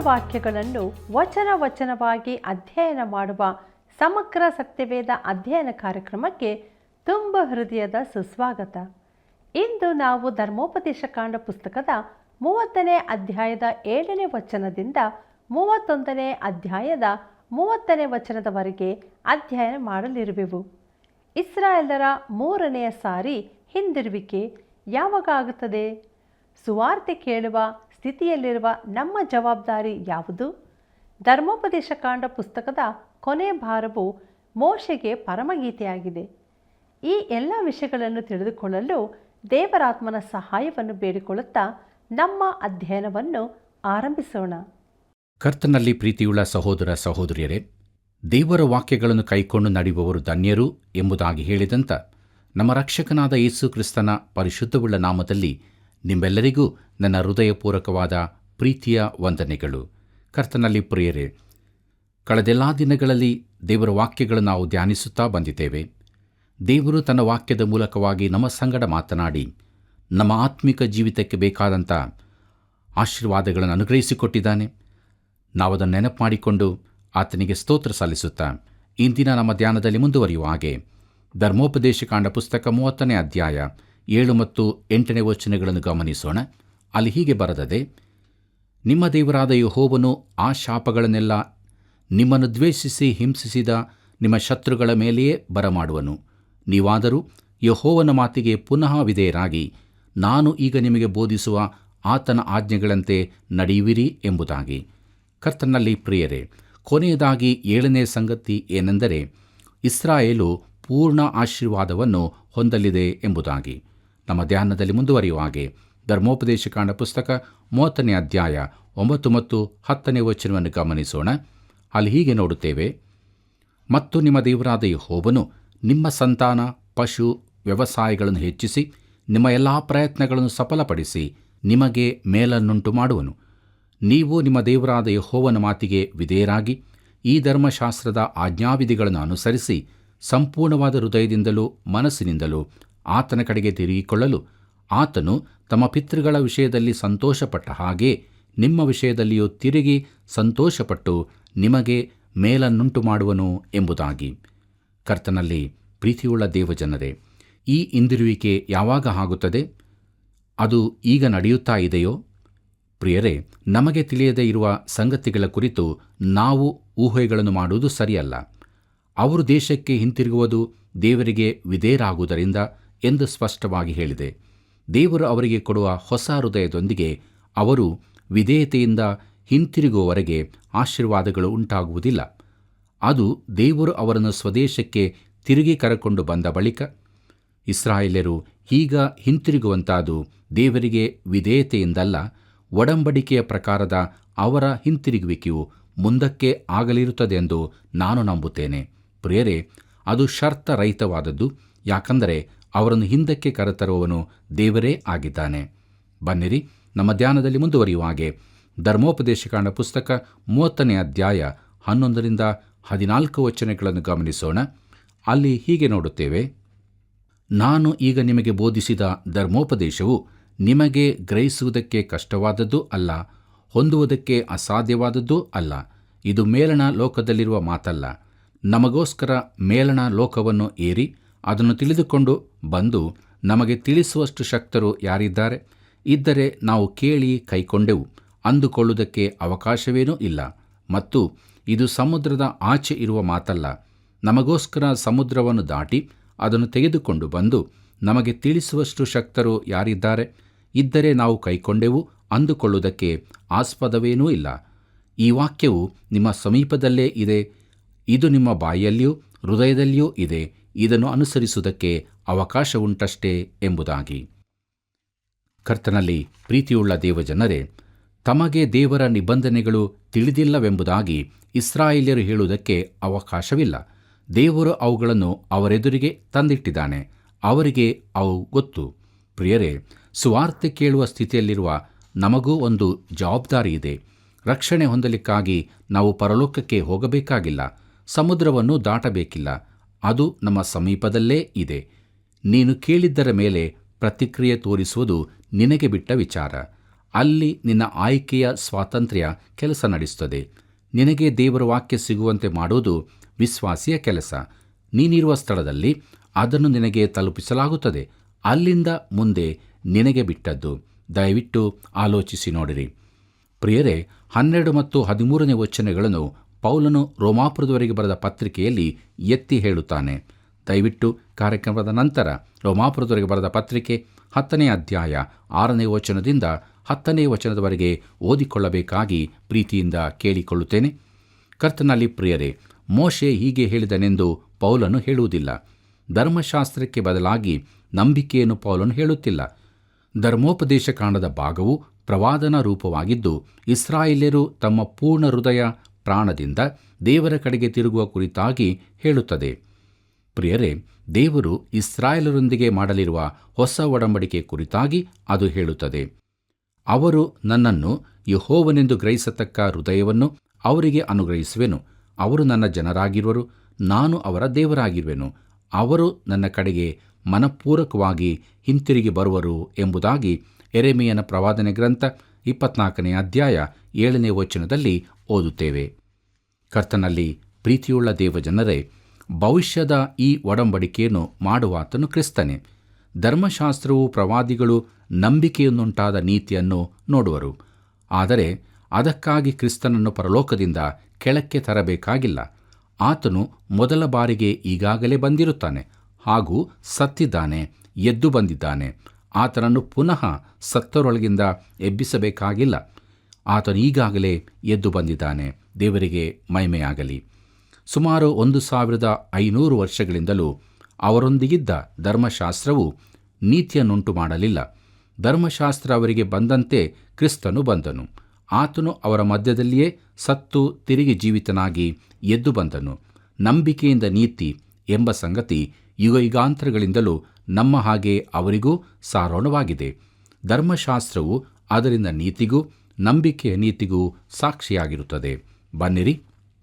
ವಾಕ್ಯಗಳನ್ನು ವಚನ ವಚನವಾಗಿ ಅಧ್ಯಯನ ಮಾಡುವ ಸಮಗ್ರ ಸತ್ಯವೇದ ಅಧ್ಯಯನ ಕಾರ್ಯಕ್ರಮಕ್ಕೆ ತುಂಬ ಹೃದಯದ ಸುಸ್ವಾಗತ. ಇಂದು ನಾವು ಧರ್ಮೋಪದೇಶ ಕಾಂಡ ಪುಸ್ತಕದ 30ನೇ ಅಧ್ಯಾಯದ 7ನೇ ವಚನದಿಂದ 31ನೇ ಅಧ್ಯಾಯದ 30ನೇ ವಚನದವರೆಗೆ ಅಧ್ಯಯನ ಮಾಡಲಿರುವೆವು. ಇಸ್ರಾಯೇಲರ 3ನೆಯ ಸಾರಿ ಹಿಂದಿರುವಿಕೆ ಯಾವಾಗ ಆಗುತ್ತದೆ? ಸುವಾರ್ತೆ ಕೇಳುವ ಸ್ಥಿತಿಯಲ್ಲಿರುವ ನಮ್ಮ ಜವಾಬ್ದಾರಿ ಯಾವುದು? ಧರ್ಮೋಪದೇಶ ಕಾಂಡ ಪುಸ್ತಕದ ಕೊನೆ ಭಾರವು ಮೋಶೆಗೆ ಪರಮಗೀತೆಯಾಗಿದೆ. ಈ ಎಲ್ಲ ವಿಷಯಗಳನ್ನು ತಿಳಿದುಕೊಳ್ಳಲು ದೇವರಾತ್ಮನ ಸಹಾಯವನ್ನು ಬೇಡಿಕೊಳ್ಳುತ್ತಾ ನಮ್ಮ ಅಧ್ಯಯನವನ್ನು ಆರಂಭಿಸೋಣ. ಕರ್ತನಲ್ಲಿ ಪ್ರೀತಿಯುಳ್ಳ ಸಹೋದರ ಸಹೋದರಿಯರೇ, ದೇವರ ವಾಕ್ಯಗಳನ್ನು ಕೈಕೊಂಡು ನಡೆಯುವವರು ಧನ್ಯರು ಎಂಬುದಾಗಿ ಹೇಳಿದಂಥ ನಮ್ಮ ರಕ್ಷಕನಾದ ಯೇಸು ಕ್ರಿಸ್ತನ ಪರಿಶುದ್ಧವುಳ್ಳ ನಾಮದಲ್ಲಿ ನಿಮ್ಮೆಲ್ಲರಿಗೂ ನನ್ನ ಹೃದಯಪೂರ್ವಕವಾದ ಪ್ರೀತಿಯ ವಂದನೆಗಳು. ಕರ್ತನಲ್ಲಿ ಪ್ರಿಯರೇ, ಕಳೆದೆಲ್ಲ ದಿನಗಳಲ್ಲಿ ದೇವರ ವಾಕ್ಯಗಳನ್ನು ನಾವು ಧ್ಯಾನಿಸುತ್ತಾ ಬಂದಿದ್ದೇವೆ. ದೇವರು ತನ್ನ ವಾಕ್ಯದ ಮೂಲಕವಾಗಿ ನಮ್ಮ ಸಂಗಡ ಮಾತನಾಡಿ ನಮ್ಮ ಆತ್ಮಿಕ ಜೀವಿತಕ್ಕೆ ಬೇಕಾದಂಥ ಆಶೀರ್ವಾದಗಳನ್ನು ಅನುಗ್ರಹಿಸಿಕೊಟ್ಟಿದ್ದಾನೆ. ನಾವದನ್ನು ನೆನಪು ಮಾಡಿಕೊಂಡು ಆತನಿಗೆ ಸ್ತೋತ್ರ ಸಲ್ಲಿಸುತ್ತಾ ಇಂದಿನ ನಮ್ಮ ಧ್ಯಾನದಲ್ಲಿ ಮುಂದುವರಿಯುವ ಹಾಗೆ ಧರ್ಮೋಪದೇಶ ಕಾಂಡ ಪುಸ್ತಕ 30ನೇ ಅಧ್ಯಾಯ 7 ಮತ್ತು 8ನೇ ವಚನಗಳನ್ನು ಗಮನಿಸೋಣ. ಅಲ್ಲಿ ಹೀಗೆ ಬರೆದದೆ: ನಿಮ್ಮ ದೇವರಾದ ಯೆಹೋವನು ಆ ಶಾಪಗಳನ್ನೆಲ್ಲ ನಿಮ್ಮನ್ನು ದ್ವೇಷಿಸಿ ಹಿಂಸಿಸಿದ ನಿಮ್ಮ ಶತ್ರುಗಳ ಮೇಲೆಯೇ ಬರಮಾಡುವನು. ನೀವಾದರೂ ಯೆಹೋವನ ಮಾತಿಗೆ ಪುನಃ ವಿಧೇಯರಾಗಿ ನಾನು ಈಗ ನಿಮಗೆ ಬೋಧಿಸುವ ಆತನ ಆಜ್ಞೆಗಳಂತೆ ನಡೆಯುವಿರಿ ಎಂಬುದಾಗಿ. ಕರ್ತನಲ್ಲಿ ಪ್ರಿಯರೇ, ಕೊನೆಯದಾಗಿ 7ನೇ ಸಂಗತಿ ಏನೆಂದರೆ ಇಸ್ರಾಯೇಲು ಪೂರ್ಣ ಆಶೀರ್ವಾದವನ್ನು ಹೊಂದಲಿದೆ ಎಂಬುದಾಗಿ. ನಮ್ಮ ಧ್ಯಾನದಲ್ಲಿ ಮುಂದುವರಿಯುವ ಹಾಗೆ ಧರ್ಮೋಪದೇಶ ಕಾಂಡ ಪುಸ್ತಕ 30ನೇ ಅಧ್ಯಾಯ 9 ಮತ್ತು 10ನೇ ವಚನವನ್ನು ಗಮನಿಸೋಣ. ಅಲ್ಲಿ ಹೀಗೆ ನೋಡುತ್ತೇವೆ: ಮತ್ತು ನಿಮ್ಮ ದೇವರಾದ ಯೆಹೋವನು ನಿಮ್ಮ ಸಂತಾನ ಪಶು ವ್ಯವಸಾಯಗಳನ್ನು ಹೆಚ್ಚಿಸಿ ನಿಮ್ಮ ಎಲ್ಲ ಪ್ರಯತ್ನಗಳನ್ನು ಸಫಲಪಡಿಸಿ ನಿಮಗೆ ಮೇಲನ್ನುಂಟು ಮಾಡುವನು. ನೀವು ನಿಮ್ಮ ದೇವರಾದ ಯೆಹೋವನ ಮಾತಿಗೆ ವಿಧೇಯರಾಗಿ ಈ ಧರ್ಮಶಾಸ್ತ್ರದ ಆಜ್ಞಾವಿಧಿಗಳನ್ನು ಅನುಸರಿಸಿ ಸಂಪೂರ್ಣವಾದ ಹೃದಯದಿಂದಲೂ ಮನಸ್ಸಿನಿಂದಲೂ ಆತನ ಕಡೆಗೆ ತಿರುಗಿಕೊಳ್ಳಲು ಆತನು ತಮ್ಮ ಪಿತೃಗಳ ವಿಷಯದಲ್ಲಿ ಸಂತೋಷಪಟ್ಟ ಹಾಗೆ ನಿಮ್ಮ ವಿಷಯದಲ್ಲಿಯೂ ತಿರುಗಿ ಸಂತೋಷಪಟ್ಟು ನಿಮಗೆ ಮೇಲನ್ನುಂಟು ಮಾಡುವನು ಎಂಬುದಾಗಿ. ಕರ್ತನಲ್ಲಿ ಪ್ರೀತಿಯುಳ್ಳ ದೇವಜನರೇ, ಈ ಹಿಂದಿರುವಿಕೆ ಯಾವಾಗ ಆಗುತ್ತದೆ? ಅದು ಈಗ ನಡೆಯುತ್ತಾ ಇದೆಯೋ? ಪ್ರಿಯರೇ, ನಮಗೆ ತಿಳಿಯದೇ ಇರುವ ಸಂಗತಿಗಳ ಕುರಿತು ನಾವು ಊಹೆಗಳನ್ನು ಮಾಡುವುದು ಸರಿಯಲ್ಲ. ಅವರು ದೇಶಕ್ಕೆ ಹಿಂತಿರುಗುವುದು ದೇವರಿಗೆ ವಿಧೇಯರಾಗುವುದರಿಂದ ಎಂದು ಸ್ಪಷ್ಟವಾಗಿ ಹೇಳಿದೆ. ದೇವರು ಅವರಿಗೆ ಕೊಡುವ ಹೊಸ ಹೃದಯದೊಂದಿಗೆ ಅವರು ವಿಧೇಯತೆಯಿಂದ ಹಿಂತಿರುಗುವವರೆಗೆ ಆಶೀರ್ವಾದಗಳು ಉಂಟಾಗುವುದಿಲ್ಲ. ಅದು ದೇವರು ಅವರನ್ನು ಸ್ವದೇಶಕ್ಕೆ ತಿರುಗಿ ಕರೆಕೊಂಡು ಬಂದ ಬಳಿಕ. ಇಸ್ರಾಯೇಲ್ಯರು ಈಗ ಹಿಂತಿರುಗುವಂತಾದು ದೇವರಿಗೆ ವಿಧೇಯತೆಯಿಂದಲ್ಲ, ಒಡಂಬಡಿಕೆಯ ಪ್ರಕಾರದ ಅವರ ಹಿಂತಿರುಗುವಿಕೆಯು ಮುಂದಕ್ಕೆ ಆಗಲಿರುತ್ತದೆಂದು ನಾನು ನಂಬುತ್ತೇನೆ. ಪ್ರಿಯರೇ, ಅದು ಶರ್ತರಹಿತವಾದದ್ದು, ಯಾಕಂದರೆ ಅವರನ್ನು ಹಿಂದಕ್ಕೆ ಕರೆತರುವವನು ದೇವರೇ ಆಗಿದ್ದಾನೆ. ಬನ್ನಿರಿ, ನಮ್ಮ ಧ್ಯಾನದಲ್ಲಿ ಮುಂದುವರಿಯುವ ಹಾಗೆ ಧರ್ಮೋಪದೇಶ ಕಾಂಡ ಪುಸ್ತಕ 30ನೇ ಅಧ್ಯಾಯ 11ರಿಂದ 14 ವಚನಗಳನ್ನು ಗಮನಿಸೋಣ. ಅಲ್ಲಿ ಹೀಗೆ ನೋಡುತ್ತೇವೆ: ನಾನು ಈಗ ನಿಮಗೆ ಬೋಧಿಸಿದ ಧರ್ಮೋಪದೇಶವು ನಿಮಗೆ ಗ್ರಹಿಸುವುದಕ್ಕೆ ಕಷ್ಟವಾದದ್ದೂ ಅಲ್ಲ, ಹೊಂದುವುದಕ್ಕೆ ಅಸಾಧ್ಯವಾದದ್ದೂ ಅಲ್ಲ. ಇದು ಮೇಲಣ ಲೋಕದಲ್ಲಿರುವ ಮಾತಲ್ಲ. ನಮಗೋಸ್ಕರ ಮೇಲಣ ಲೋಕವನ್ನು ಏರಿ ಅದನ್ನು ತಿಳಿದುಕೊಂಡು ಬಂದು ನಮಗೆ ತಿಳಿಸುವಷ್ಟು ಶಕ್ತರು ಯಾರಿದ್ದಾರೆ? ಇದ್ದರೆ ನಾವು ಕೇಳಿ ಕೈಕೊಂಡೆವು ಅಂದುಕೊಳ್ಳುವುದಕ್ಕೆ ಅವಕಾಶವೇನೂ ಇಲ್ಲ. ಮತ್ತು ಇದು ಸಮುದ್ರದ ಆಚೆ ಇರುವ ಮಾತಲ್ಲ. ನಮಗೋಸ್ಕರ ಸಮುದ್ರವನ್ನು ದಾಟಿ ಅದನ್ನು ತೆಗೆದುಕೊಂಡು ಬಂದು ನಮಗೆ ತಿಳಿಸುವಷ್ಟು ಶಕ್ತರು ಯಾರಿದ್ದಾರೆ? ಇದ್ದರೆ ನಾವು ಕೈಕೊಂಡೆವು ಅಂದುಕೊಳ್ಳುವುದಕ್ಕೆ ಆಸ್ಪದವೇನೂ ಇಲ್ಲ. ಈ ವಾಕ್ಯವು ನಿಮ್ಮ ಸಮೀಪದಲ್ಲೇ ಇದೆ, ಇದು ನಿಮ್ಮ ಬಾಯಲ್ಲಿಯೂ ಹೃದಯದಲ್ಲಿಯೂ ಇದೆ, ಇದನ್ನು ಅನುಸರಿಸುವುದಕ್ಕೆ ಅವಕಾಶವುಂಟಷ್ಟೇ ಎಂಬುದಾಗಿ. ಕರ್ತನಲ್ಲಿ ಪ್ರೀತಿಯುಳ್ಳ ದೇವಜನರೇ, ತಮಗೆ ದೇವರ ನಿಬಂಧನೆಗಳು ತಿಳಿದಿಲ್ಲವೆಂಬುದಾಗಿ ಇಸ್ರಾಯೇಲ್ಯರು ಹೇಳುವುದಕ್ಕೆ ಅವಕಾಶವಿಲ್ಲ. ದೇವರು ಅವುಗಳನ್ನು ಅವರೆದುರಿಗೆ ತಂದಿಟ್ಟಿದ್ದಾನೆ. ಅವರಿಗೆ ಅವು ಗೊತ್ತು. ಪ್ರಿಯರೇ, ಸುವಾರ್ತೆ ಕೇಳುವ ಸ್ಥಿತಿಯಲ್ಲಿರುವ ನಮಗೂ ಒಂದು ಜವಾಬ್ದಾರಿ ಇದೆ. ರಕ್ಷಣೆ ಹೊಂದಲಿಕ್ಕಾಗಿ ನಾವು ಪರಲೋಕಕ್ಕೆ ಹೋಗಬೇಕಾಗಿಲ್ಲ, ಸಮುದ್ರವನ್ನು ದಾಟಬೇಕಿಲ್ಲ. ಅದು ನಮ್ಮ ಸಮೀಪದಲ್ಲೇ ಇದೆ. ನೀನು ಕೇಳಿದ್ದರ ಮೇಲೆ ಪ್ರತಿಕ್ರಿಯೆ ತೋರಿಸುವುದು ನಿನಗೆ ಬಿಟ್ಟ ವಿಚಾರ. ಅಲ್ಲಿ ನಿನ್ನ ಆಯ್ಕೆಯ ಸ್ವಾತಂತ್ರ್ಯ ಕೆಲಸ ನಡೆಸುತ್ತದೆ. ನಿನಗೆ ದೇವರ ವಾಕ್ಯ ಸಿಗುವಂತೆ ಮಾಡುವುದು ವಿಶ್ವಾಸಿಯ ಕೆಲಸ. ನೀನಿರುವ ಸ್ಥಳದಲ್ಲಿ ಅದನ್ನು ನಿನಗೆ ತಲುಪಿಸಲಾಗುತ್ತದೆ. ಅಲ್ಲಿಂದ ಮುಂದೆ ನಿನಗೆ ಬಿಟ್ಟದ್ದು. ದಯವಿಟ್ಟು ಆಲೋಚಿಸಿ ನೋಡಿರಿ ಪ್ರಿಯರೇ. 12 ಮತ್ತು 13ನೇ ವಚನಗಳನ್ನು ಪೌಲನು ರೋಮಾಪುರದವರೆಗೆ ಬರೆದ ಪತ್ರಿಕೆಯಲ್ಲಿ ಎತ್ತಿ ಹೇಳುತ್ತಾನೆ. ದಯವಿಟ್ಟು ಕಾರ್ಯಕ್ರಮದ ನಂತರ ರೋಮಾಪುರದವರೆಗೆ ಬರೆದ ಪತ್ರಿಕೆ 10ನೇ ಅಧ್ಯಾಯ 6ನೇ ವಚನದಿಂದ 10ನೇ ವಚನದವರೆಗೆ ಓದಿಕೊಳ್ಳಬೇಕಾಗಿ ಪ್ರೀತಿಯಿಂದ ಕೇಳಿಕೊಳ್ಳುತ್ತೇನೆ. ಕರ್ತನಲ್ಲಿ ಪ್ರಿಯರೇ, ಮೋಶೆ ಹೀಗೆ ಹೇಳಿದನೆಂದು ಪೌಲನು ಹೇಳುವುದಿಲ್ಲ. ಧರ್ಮಶಾಸ್ತ್ರಕ್ಕೆ ಬದಲಾಗಿ ನಂಬಿಕೆಯನ್ನು ಪೌಲನು ಹೇಳುತ್ತಿಲ್ಲ. ಧರ್ಮೋಪದೇಶ ಕಾಂಡದ ಭಾಗವು ಪ್ರವಾದನಾ ರೂಪವಾಗಿದ್ದು, ಇಸ್ರಾಯೇಲ್ಯರು ತಮ್ಮ ಪೂರ್ಣ ಹೃದಯ ಪ್ರಾಣದಿಂದ ದೇವರ ಕಡೆಗೆ ತಿರುಗುವ ಕುರಿತಾಗಿ ಹೇಳುತ್ತದೆ. ಪ್ರಿಯರೇ, ದೇವರು ಇಸ್ರಾಯೇಲರೊಂದಿಗೆ ಮಾಡಲಿರುವ ಹೊಸ ಒಡಂಬಡಿಕೆ ಕುರಿತಾಗಿ ಅದು ಹೇಳುತ್ತದೆ. ಅವರು ನನ್ನನ್ನು ಯೆಹೋವನೆಂದು ಗ್ರಹಿಸತಕ್ಕ ಹೃದಯವನ್ನು ಅವರಿಗೆ ಅನುಗ್ರಹಿಸುವೆನು. ಅವರು ನನ್ನ ಜನರಾಗಿರುವರು, ನಾನು ಅವರ ದೇವರಾಗಿರುವೆನು. ಅವರು ನನ್ನ ಕಡೆಗೆ ಮನಪೂರ್ವಕವಾಗಿ ಹಿಂತಿರುಗಿ ಬರುವರು ಎಂಬುದಾಗಿ ಯೆರೆಮೀಯನ ಪ್ರವಾದನೆ ಗ್ರಂಥ 24ನೇ ಅಧ್ಯಾಯ 7ನೇ ವಚನದಲ್ಲಿ ಓದುತ್ತೇವೆ. ಕರ್ತನಲ್ಲಿ ಪ್ರೀತಿಯುಳ್ಳ ದೇವಜನರೇ, ಭವಿಷ್ಯದ ಈ ಒಡಂಬಡಿಕೆಯನ್ನು ಮಾಡುವಾತನು ಕ್ರಿಸ್ತನೇ. ಧರ್ಮಶಾಸ್ತ್ರವು ಪ್ರವಾದಿಗಳು ನಂಬಿಕೆಯನ್ನುಂಟಾದ ನೀತಿಯನ್ನು ನೋಡುವರು. ಆದರೆ ಅದಕ್ಕಾಗಿ ಕ್ರಿಸ್ತನನ್ನು ಪರಲೋಕದಿಂದ ಕೆಳಕ್ಕೆ ತರಬೇಕಾಗಿಲ್ಲ. ಆತನು ಮೊದಲ ಬಾರಿಗೆ ಈಗಾಗಲೇ ಬಂದಿರುತ್ತಾನೆ ಹಾಗೂ ಸತ್ತಿದ್ದಾನೆ, ಎದ್ದು ಬಂದಿದ್ದಾನೆ. ಆತನನ್ನು ಪುನಃ ಸತ್ತರೊಳಗಿಂದ ಎಬ್ಬಿಸಬೇಕಾಗಿಲ್ಲ. ಆತನು ಈಗಾಗಲೇ ಎದ್ದು ಬಂದಿದ್ದಾನೆ. ದೇವರಿಗೆ ಮಹಿಮೆಯಾಗಲಿ. ಸುಮಾರು 1500 ವರ್ಷಗಳಿಂದಲೂ ಅವರೊಂದಿಗಿದ್ದ ಧರ್ಮಶಾಸ್ತ್ರವು ನೀತಿಯನ್ನುಂಟು ಮಾಡಲಿಲ್ಲ. ಧರ್ಮಶಾಸ್ತ್ರ ಅವರಿಗೆ ಬಂದಂತೆ ಕ್ರಿಸ್ತನು ಬಂದನು. ಆತನು ಅವರ ಮಧ್ಯದಲ್ಲಿಯೇ ಸತ್ತು ತಿರುಗಿ ಜೀವಿತನಾಗಿ ಎದ್ದು ಬಂದನು. ನಂಬಿಕೆಯಿಂದ ನೀತಿ ಎಂಬ ಸಂಗತಿ ಯುಗಯುಗಾಂತರಗಳಿಂದಲೂ ನಮ್ಮ ಹಾಗೆ ಅವರಿಗೂ ಸಾರೋಣವಾಗಿದೆ. ಧರ್ಮಶಾಸ್ತ್ರವು ಅದರಿಂದ ನೀತಿಗೂ ನಂಬಿಕೆಯ ನೀತಿಗೂ ಸಾಕ್ಷಿಯಾಗಿರುತ್ತದೆ. ಬನ್ನಿರಿ,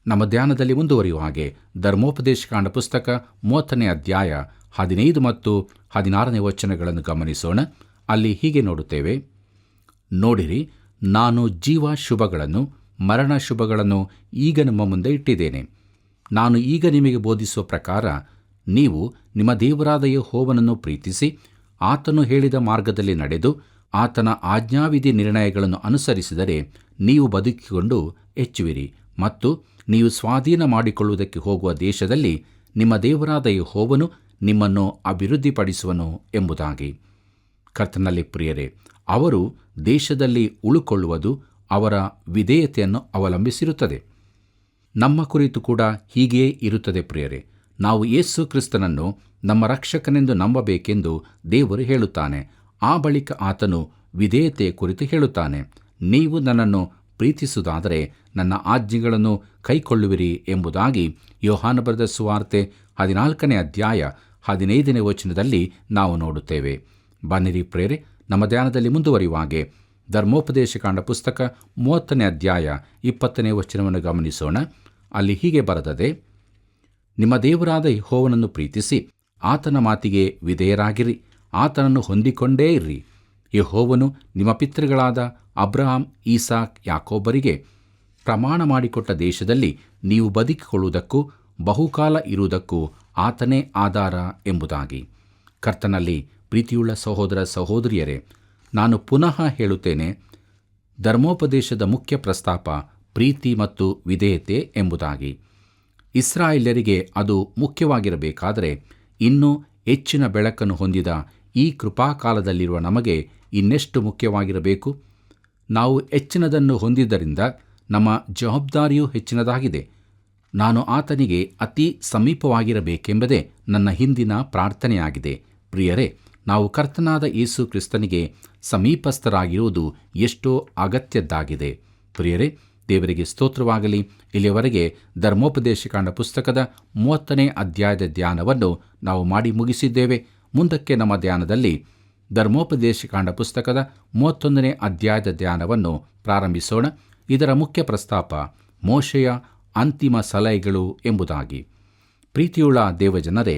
ನಮ್ಮ ಧ್ಯಾನದಲ್ಲಿ ಮುಂದುವರಿಯುವ ಹಾಗೆ ಧರ್ಮೋಪದೇಶಕಾಂಡ ಪುಸ್ತಕ 30ನೇ ಅಧ್ಯಾಯ 15 ಮತ್ತು 16ನೇ ವಚನಗಳನ್ನು ಗಮನಿಸೋಣ. ಅಲ್ಲಿ ಹೀಗೆ ನೋಡುತ್ತೇವೆ: ನೋಡಿರಿ, ನಾನು ಜೀವ ಶುಭಗಳನ್ನು ಮರಣ ಶುಭಗಳನ್ನು ಈಗ ನಿಮ್ಮ ಮುಂದೆ ಇಟ್ಟಿದ್ದೇನೆ. ನಾನು ಈಗ ನಿಮಗೆ ಬೋಧಿಸುವ ಪ್ರಕಾರ ನೀವು ನಿಮ್ಮ ದೇವರಾದ ಯೆಹೋವನನ್ನು ಪ್ರೀತಿಸಿ ಆತನು ಹೇಳಿದ ಮಾರ್ಗದಲ್ಲಿ ನಡೆದು ಆತನ ಆಜ್ಞಾವಿಧಿ ನಿರ್ಣಯಗಳನ್ನು ಅನುಸರಿಸಿದರೆ ನೀವು ಬದುಕಿಕೊಂಡು ಹೆಚ್ಚುವಿರಿ ಮತ್ತು ನೀವು ಸ್ವಾಧೀನ ಮಾಡಿಕೊಳ್ಳುವುದಕ್ಕೆ ಹೋಗುವ ದೇಶದಲ್ಲಿ ನಿಮ್ಮ ದೇವರಾದ ಯೆಹೋವನು ನಿಮ್ಮನ್ನು ಅಭಿವೃದ್ಧಿಪಡಿಸುವನು ಎಂಬುದಾಗಿ. ಕರ್ತನಲ್ಲಿ ಪ್ರಿಯರೇ, ಅವರು ದೇಶದಲ್ಲಿ ಉಳುಕೊಳ್ಳುವುದು ಅವರ ವಿಧೇಯತೆಯನ್ನು ಅವಲಂಬಿಸಿರುತ್ತದೆ. ನಮ್ಮ ಕುರಿತು ಕೂಡ ಹೀಗೆಯೇ ಇರುತ್ತದೆ ಪ್ರಿಯರೇ. ನಾವು ಯೇಸು ಕ್ರಿಸ್ತನನ್ನು ನಮ್ಮ ರಕ್ಷಕನೆಂದು ನಂಬಬೇಕೆಂದು ದೇವರು ಹೇಳುತ್ತಾನೆ. ಆ ಬಳಿಕ ಆತನು ವಿಧೇಯತೆಯ ಕುರಿತು ಹೇಳುತ್ತಾನೆ. ನೀವು ನನ್ನನ್ನು ಪ್ರೀತಿಸುವುದಾದರೆ ನನ್ನ ಆಜ್ಞೆಗಳನ್ನು ಕೈಕೊಳ್ಳುವಿರಿ ಎಂಬುದಾಗಿ ಯೋಹಾನ ಬರೆದ ಸುವಾರ್ತೆ 14ನೇ ಅಧ್ಯಾಯ 15ನೇ ವಚನದಲ್ಲಿ ನಾವು ನೋಡುತ್ತೇವೆ. ಬನ್ನಿರಿ ಪ್ರೇರೆ, ನಮ್ಮ ಧ್ಯಾನದಲ್ಲಿ ಮುಂದುವರಿಯುವಾಗೆ ಧರ್ಮೋಪದೇಶಕಾಂಡ ಪುಸ್ತಕ 30ನೇ ಅಧ್ಯಾಯ 20ನೇ ವಚನವನ್ನು ಗಮನಿಸೋಣ. ಅಲ್ಲಿ ಹೀಗೆ ಬರೆದದೆ: ನಿಮ್ಮ ದೇವರಾದ ಯೆಹೋವನನ್ನು ಪ್ರೀತಿಸಿ ಆತನ ಮಾತಿಗೆ ವಿಧೇಯರಾಗಿರಿ, ಆತನನ್ನು ಹೊಂದಿಕೊಂಡೇ ಇರ್ರಿ. ಯೆಹೋವನು ನಿಮ್ಮ ಪಿತೃಗಳಾದ ಅಬ್ರಹಾಂ, ಈಸಾಕ್, ಯಾಕೋಬರಿಗೆ ಪ್ರಮಾಣ ಮಾಡಿಕೊಟ್ಟ ದೇಶದಲ್ಲಿ ನೀವು ಬದುಕಿಕೊಳ್ಳುವುದಕ್ಕೂ ಬಹುಕಾಲ ಇರುವುದಕ್ಕೂ ಆತನೇ ಆಧಾರ ಎಂಬುದಾಗಿ. ಕರ್ತನಲ್ಲಿ ಪ್ರೀತಿಯುಳ್ಳ ಸಹೋದರ ಸಹೋದರಿಯರೇ, ನಾನು ಪುನಃ ಹೇಳುತ್ತೇನೆ, ಧರ್ಮೋಪದೇಶದ ಮುಖ್ಯ ಪ್ರಸ್ತಾಪ ಪ್ರೀತಿ ಮತ್ತು ವಿಧೇಯತೆ ಎಂಬುದಾಗಿ. ಇಸ್ರಾಯೇಲ್ಯರಿಗೆ ಅದು ಮುಖ್ಯವಾಗಿರಬೇಕಾದರೆ ಇನ್ನೂ ಹೆಚ್ಚಿನ ಬೆಳಕನ್ನು ಹೊಂದಿದ ಈ ಕೃಪಾಕಾಲದಲ್ಲಿರುವ ನಮಗೆ ಇನ್ನೆಷ್ಟು ಮುಖ್ಯವಾಗಿರಬೇಕು. ನಾವು ಹೆಚ್ಚಿನದನ್ನು ಹೊಂದಿದ್ದರಿಂದ ನಮ್ಮ ಜವಾಬ್ದಾರಿಯೂ ಹೆಚ್ಚಿನದಾಗಿದೆ. ನಾನು ಆತನಿಗೆ ಅತಿ ಸಮೀಪವಾಗಿರಬೇಕೆಂಬುದೇ ನನ್ನ ಹಿಂದಿನ ಪ್ರಾರ್ಥನೆಯಾಗಿದೆ. ಪ್ರಿಯರೇ, ನಾವು ಕರ್ತನಾದ ಯೇಸು ಕ್ರಿಸ್ತನಿಗೆ ಸಮೀಪಸ್ಥರಾಗಿರುವುದು ಎಷ್ಟೋ ಅಗತ್ಯದ್ದಾಗಿದೆ. ಪ್ರಿಯರೇ, ದೇವರಿಗೆ ಸ್ತೋತ್ರವಾಗಲಿ. ಇಲ್ಲಿಯವರೆಗೆ ಧರ್ಮೋಪದೇಶಕಾಂಡ ಪುಸ್ತಕದ 30ನೇ ಅಧ್ಯಾಯದ ಧ್ಯಾನವನ್ನು ನಾವು ಮಾಡಿ ಮುಗಿಸಿದ್ದೇವೆ. ಮುಂದಕ್ಕೆ ನಮ್ಮ ಧ್ಯಾನದಲ್ಲಿ ಧರ್ಮೋಪದೇಶಕಾಂಡ ಪುಸ್ತಕದ 31ನೇ ಅಧ್ಯಾಯದ ಧ್ಯಾನವನ್ನು ಪ್ರಾರಂಭಿಸೋಣ. ಇದರ ಮುಖ್ಯ ಪ್ರಸ್ತಾಪ ಮೋಶೆಯ ಅಂತಿಮ ಸಲಹೆಗಳು ಎಂಬುದಾಗಿ. ಪ್ರೀತಿಯುಳ್ಳ ದೇವಜನರೇ,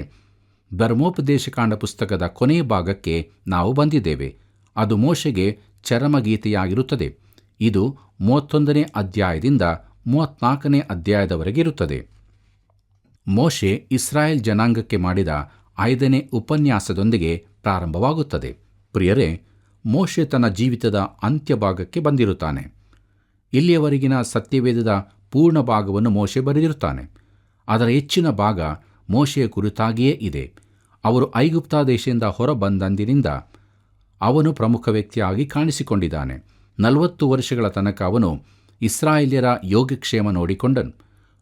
ಧರ್ಮೋಪದೇಶಕಾಂಡ ಪುಸ್ತಕದ ಕೊನೆಯ ಭಾಗಕ್ಕೆ ನಾವು ಬಂದಿದ್ದೇವೆ. ಅದು ಮೋಶೆಗೆ ಚರಮಗೀತೆಯಾಗಿರುತ್ತದೆ. ಇದು 31ನೇ ಅಧ್ಯಾಯದಿಂದ 34ನೇ ಅಧ್ಯಾಯದವರೆಗೆ ಇರುತ್ತದೆ. ಮೋಶೆ ಇಸ್ರಾಯೇಲ್ ಜನಾಂಗಕ್ಕೆ ಮಾಡಿದ 5ನೇ ಉಪನ್ಯಾಸದೊಂದಿಗೆ ಪ್ರಾರಂಭವಾಗುತ್ತದೆ. ಪ್ರಿಯರೇ, ಮೋಶೆ ತನ್ನ ಜೀವಿತದ ಅಂತ್ಯಭಾಗಕ್ಕೆ ಬಂದಿರುತ್ತಾನೆ. ಇಲ್ಲಿಯವರೆಗಿನ ಸತ್ಯವೇದದ ಪೂರ್ಣ ಭಾಗವನ್ನು ಮೋಶೆ ಬರೆದಿರುತ್ತಾನೆ. ಅದರ ಹೆಚ್ಚಿನ ಭಾಗ ಮೋಶೆಯ ಕುರಿತಾಗಿಯೇ ಇದೆ. ಅವರು ಐಗುಪ್ತ ದೇಶದಿಂದ ಹೊರಬಂದಂದಿನಿಂದ ಅವನು ಪ್ರಮುಖ ವ್ಯಕ್ತಿಯಾಗಿ ಕಾಣಿಸಿಕೊಂಡಿದ್ದಾನೆ. 40 ವರ್ಷಗಳ ತನಕ ಅವನು ಇಸ್ರಾಯೇಲ್ಯರ ಯೋಗಕ್ಷೇಮ ನೋಡಿಕೊಂಡನು.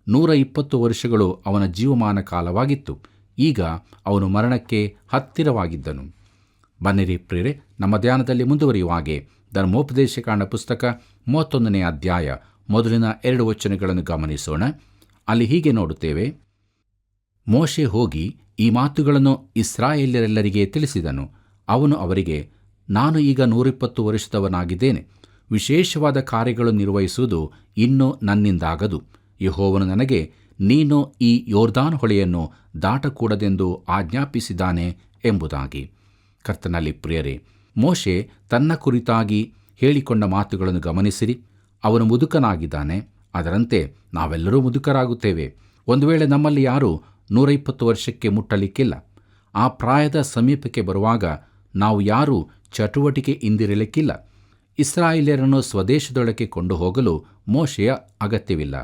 120 ವರ್ಷಗಳು ಅವನ ಜೀವಮಾನ ಕಾಲವಾಗಿತ್ತು. ಈಗ ಅವನು ಮರಣಕ್ಕೆ ಹತ್ತಿರವಾಗಿದ್ದನು. ಬನ್ನಿರಿ ಪ್ರಿಯರೇ, ನಮ್ಮ ಧ್ಯಾನದಲ್ಲಿ ಮುಂದುವರಿಯುವಾಗೆ ಧರ್ಮೋಪದೇಶಕಾಂಡ ಪುಸ್ತಕ 31ನೇ ಅಧ್ಯಾಯ ಮೊದಲಿನ 2 ವಚನಗಳನ್ನು ಗಮನಿಸೋಣ. ಅಲ್ಲಿ ಹೀಗೆ ನೋಡುತ್ತೇವೆ: ಮೋಶೆ ಹೋಗಿ ಈ ಮಾತುಗಳನ್ನು ಇಸ್ರಾಯೇಲ್ಯರೆಲ್ಲರಿಗೆ ತಿಳಿಸಿದನು. ಅವನು ಅವರಿಗೆ, ನಾನು ಈಗ 120 ವರ್ಷದವನಾಗಿದ್ದೇನೆ. ವಿಶೇಷವಾದ ಕಾರ್ಯಗಳು ನಿರ್ವಹಿಸುವುದು ಇನ್ನೂ ನನ್ನಿಂದಾಗದು. ಯೆಹೋವನು ನನಗೆ, ನೀನು ಈ ಯೊರ್ದಾನ್ ಹೊಳೆಯನ್ನು ದಾಟಕೂಡದೆಂದು ಆಜ್ಞಾಪಿಸಿದ್ದಾನೆ ಎಂಬುದಾಗಿ. ಕರ್ತನಲ್ಲಿ ಪ್ರಿಯರೇ, ಮೋಶೆ ತನ್ನ ಕುರಿತಾಗಿ ಹೇಳಿಕೊಂಡ ಮಾತುಗಳನ್ನು ಗಮನಿಸಿರಿ. ಅವನು ಮುದುಕನಾಗಿದ್ದಾನೆ. ಅದರಂತೆ ನಾವೆಲ್ಲರೂ ಮುದುಕರಾಗುತ್ತೇವೆ. ಒಂದು ವೇಳೆ ನಮ್ಮಲ್ಲಿ ಯಾರೂ 120 ವರ್ಷಕ್ಕೆ ಮುಟ್ಟಲಿಕ್ಕಿಲ್ಲ. ಆ ಪ್ರಾಯದ ಸಮೀಪಕ್ಕೆ ಬರುವಾಗ ನಾವು ಯಾರೂ ಚಟುವಟಿಕೆ ಇಂದಿರಲಿಕ್ಕಿಲ್ಲ. ಇಸ್ರಾಯೇಲ್ಯರನ್ನು ಸ್ವದೇಶದೊಳಕ್ಕೆ ಕೊಂಡು ಹೋಗಲು ಮೋಶೆಯ ಅಗತ್ಯವಿಲ್ಲ.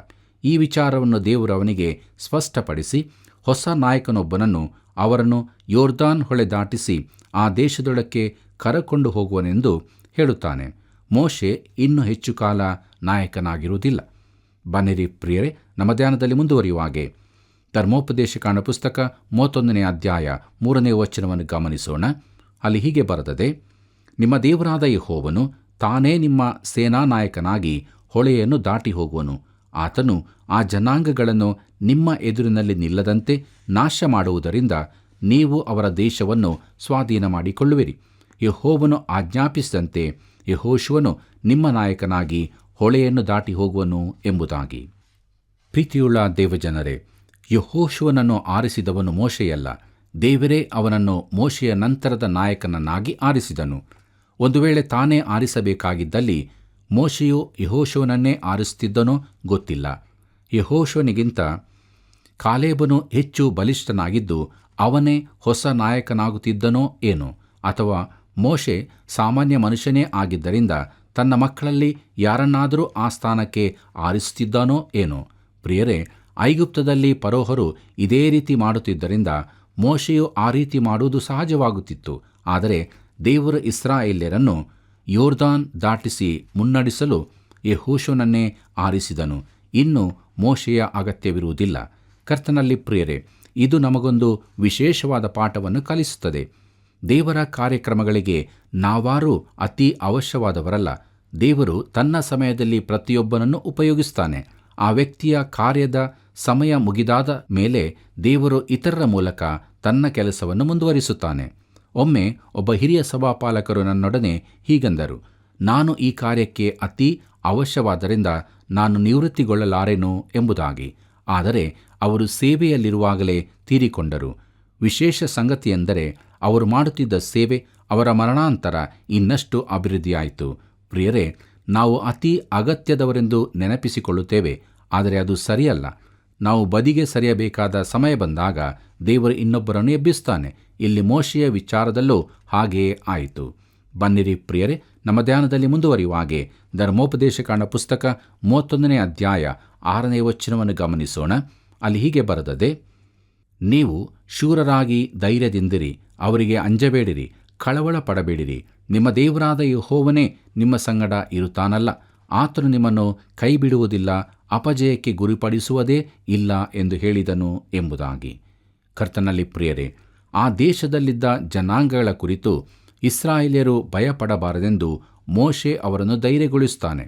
ಈ ವಿಚಾರವನ್ನು ದೇವರು ಅವನಿಗೆ ಸ್ಪಷ್ಟಪಡಿಸಿ ಹೊಸ ನಾಯಕನೊಬ್ಬನನ್ನು ಅವರನ್ನು ಯೊರ್ದಾನ್ ಹೊಳೆ ದಾಟಿಸಿ ಆ ದೇಶದೊಳಕ್ಕೆ ಕರಕೊಂಡು ಹೋಗುವನೆಂದು ಹೇಳುತ್ತಾನೆ. ಮೋಶೆ ಇನ್ನೂ ಹೆಚ್ಚು ಕಾಲ ನಾಯಕನಾಗಿರುವುದಿಲ್ಲ. ಬನ್ನಿರಿ ಪ್ರಿಯರೇ, ನಮ್ಮ ಧ್ಯಾನದಲ್ಲಿ ಮುಂದುವರಿಯುವಾಗೆ ಧರ್ಮೋಪದೇಶಕಾಂಡ ಪುಸ್ತಕ 31ನೇ ಅಧ್ಯಾಯ 3ನೇ ವಚನವನ್ನು ಗಮನಿಸೋಣ. ಅಲ್ಲಿ ಹೀಗೆ ಬರೆದದೆ: ನಿಮ್ಮ ದೇವರಾದ ಯೆಹೋವನು ತಾನೇ ನಿಮ್ಮ ಸೇನಾ ನಾಯಕನಾಗಿ ಹೊಳೆಯನ್ನು ದಾಟಿ ಹೋಗುವನು. ಆತನು ಆ ಜನಾಂಗಗಳನ್ನು ನಿಮ್ಮ ಎದುರಿನಲ್ಲಿ ನಿಲ್ಲದಂತೆ ನಾಶ ಮಾಡುವುದರಿಂದ ನೀವು ಅವರ ದೇಶವನ್ನು ಸ್ವಾಧೀನ ಮಾಡಿಕೊಳ್ಳುವಿರಿ. ಯೆಹೋವನು ಆಜ್ಞಾಪಿಸಿದಂತೆ ಯೆಹೋಶುವನು ನಿಮ್ಮ ನಾಯಕನಾಗಿ ಹೊಳೆಯನ್ನು ದಾಟಿ ಹೋಗುವನು ಎಂಬುದಾಗಿ. ಪ್ರೀತಿಯುಳ್ಳ ದೇವಜನರೇ, ಯೆಹೋಶುವನನ್ನು ಆರಿಸಿದವನು ಮೋಶೆಯಲ್ಲ. ದೇವರೇ ಅವನನ್ನು ಮೋಶೆಯ ನಂತರದ ನಾಯಕನನ್ನಾಗಿ ಆರಿಸಿದನು. ಒಂದು ವೇಳೆ ತಾನೇ ಆರಿಸಬೇಕಾಗಿದ್ದಲ್ಲಿ ಮೋಶೆಯು ಯೆಹೋಶುವನನ್ನೇ ಆರಿಸುತ್ತಿದ್ದನೋ ಗೊತ್ತಿಲ್ಲ. ಯೆಹೋಶುವನಿಗಿಂತ ಕಾಲೇಬನು ಹೆಚ್ಚು ಬಲಿಷ್ಠನಾಗಿದ್ದು ಅವನೇ ಹೊಸ ನಾಯಕನಾಗುತ್ತಿದ್ದನೋ ಏನೋ, ಅಥವಾ ಮೋಶೆ ಸಾಮಾನ್ಯ ಮನುಷ್ಯನೇ ಆಗಿದ್ದರಿಂದ ತನ್ನ ಮಕ್ಕಳಲ್ಲಿ ಯಾರನ್ನಾದರೂ ಆ ಸ್ಥಾನಕ್ಕೆ ಆರಿಸುತ್ತಿದ್ದಾನೋ ಏನೋ. ಪ್ರಿಯರೇ, ಐಗುಪ್ತದಲ್ಲಿ ಫರೋಹರು ಇದೇ ರೀತಿ ಮಾಡುತ್ತಿದ್ದರಿಂದ ಮೋಶೆಯು ಆ ರೀತಿ ಮಾಡುವುದು ಸಹಜವಾಗುತ್ತಿತ್ತು. ಆದರೆ ದೇವರು ಇಸ್ರಾಯೇಲ್ಯರನ್ನು ಯೊರ್ದಾನ್ ದಾಟಿಸಿ ಮುನ್ನಡೆಸಲು ಯೆಹೋಶುವನನ್ನೇ ಆರಿಸಿದನು. ಇನ್ನು ಮೋಶೆಯ ಅಗತ್ಯವಿರುವುದಿಲ್ಲ. ಕರ್ತನಲ್ಲಿ ಪ್ರಿಯರೇ, ಇದು ನಮಗೊಂದು ವಿಶೇಷವಾದ ಪಾಠವನ್ನು ಕಲಿಸುತ್ತದೆ. ದೇವರ ಕಾರ್ಯಕ್ರಮಗಳಿಗೆ ನಾವಾರೂ ಅತಿ ಅವಶ್ಯವಾದವರಲ್ಲ. ದೇವರು ತನ್ನ ಸಮಯದಲ್ಲಿ ಪ್ರತಿಯೊಬ್ಬನನ್ನು ಉಪಯೋಗಿಸ್ತಾನೆ. ಆ ವ್ಯಕ್ತಿಯ ಕಾರ್ಯದ ಸಮಯ ಮುಗಿದಾದ ಮೇಲೆ ದೇವರು ಇತರರ ಮೂಲಕ ತನ್ನ ಕೆಲಸವನ್ನು ಮುಂದುವರಿಸುತ್ತಾನೆ. ಒಮ್ಮೆ ಒಬ್ಬ ಹಿರಿಯ ಸಭಾಪಾಲಕರು ನನ್ನೊಡನೆ ಹೀಗಂದರು: ನಾನು ಈ ಕಾರ್ಯಕ್ಕೆ ಅತಿ ಅವಶ್ಯವಾದ್ದರಿಂದ ನಾನು ನಿವೃತ್ತಿಗೊಳ್ಳಲಾರೆನು ಎಂಬುದಾಗಿ. ಆದರೆ ಅವರು ಸೇವೆಯಲ್ಲಿರುವಾಗಲೇ ತೀರಿಕೊಂಡರು. ವಿಶೇಷ ಸಂಗತಿಯೆಂದರೆ ಅವರು ಮಾಡುತ್ತಿದ್ದ ಸೇವೆ ಅವರ ಮರಣಾಂತರ ಇನ್ನಷ್ಟು ಅಭಿವೃದ್ಧಿಯಾಯಿತು. ಪ್ರಿಯರೇ, ನಾವು ಅತಿ ಅಗತ್ಯದವರೆಂದು ನೆನಪಿಸಿಕೊಳ್ಳುತ್ತೇವೆ, ಆದರೆ ಅದು ಸರಿಯಲ್ಲ. ನಾವು ಬದಿಗೆ ಸರಿಯಬೇಕಾದ ಸಮಯ ಬಂದಾಗ ದೇವರು ಇನ್ನೊಬ್ಬರನ್ನು ಎಬ್ಬಿಸ್ತಾನೆ. ಇಲ್ಲಿ ಮೋಶೆಯ ವಿಚಾರದಲ್ಲೂ ಹಾಗೆಯೇ ಆಯಿತು. ಬನ್ನಿರಿ ಪ್ರಿಯರೇ, ನಮ್ಮ ಧ್ಯಾನದಲ್ಲಿ ಮುಂದುವರಿಯುವಾಗೆ ಧರ್ಮೋಪದೇಶಕಾಂಡ ಪುಸ್ತಕ 31ನೇ ಅಧ್ಯಾಯ 6ನೇ ವಚನವನ್ನು ಗಮನಿಸೋಣ. ಅಲ್ಲಿ ಹೀಗೆ ಬರೆದದೆ: ನೀವು ಶೂರರಾಗಿ ಧೈರ್ಯದಿಂದಿರಿ, ಅವರಿಗೆ ಅಂಜಬೇಡಿರಿ, ಕಳವಳ ಪಡಬೇಡಿರಿ. ನಿಮ್ಮ ದೇವರಾದ ಯೆಹೋವನೇ ನಿಮ್ಮ ಸಂಗಡ ಇರುತ್ತಾನಲ್ಲ. ಆತನು ನಿಮ್ಮನ್ನು ಕೈ ಬಿಡುವುದಿಲ್ಲ, ಅಪಜಯಕ್ಕೆ ಗುರಿಪಡಿಸುವುದೇ ಇಲ್ಲ ಎಂದು ಹೇಳಿದನು ಎಂಬುದಾಗಿ. ಕರ್ತನಲ್ಲಿ ಪ್ರಿಯರೇ, ಆ ದೇಶದಲ್ಲಿದ್ದ ಜನಾಂಗಗಳ ಕುರಿತು ಇಸ್ರಾಯೇಲ್ಯರು ಭಯಪಡಬಾರದೆಂದು ಮೋಶೆ ಅವರನ್ನು ಧೈರ್ಯಗೊಳಿಸುತ್ತಾನೆ.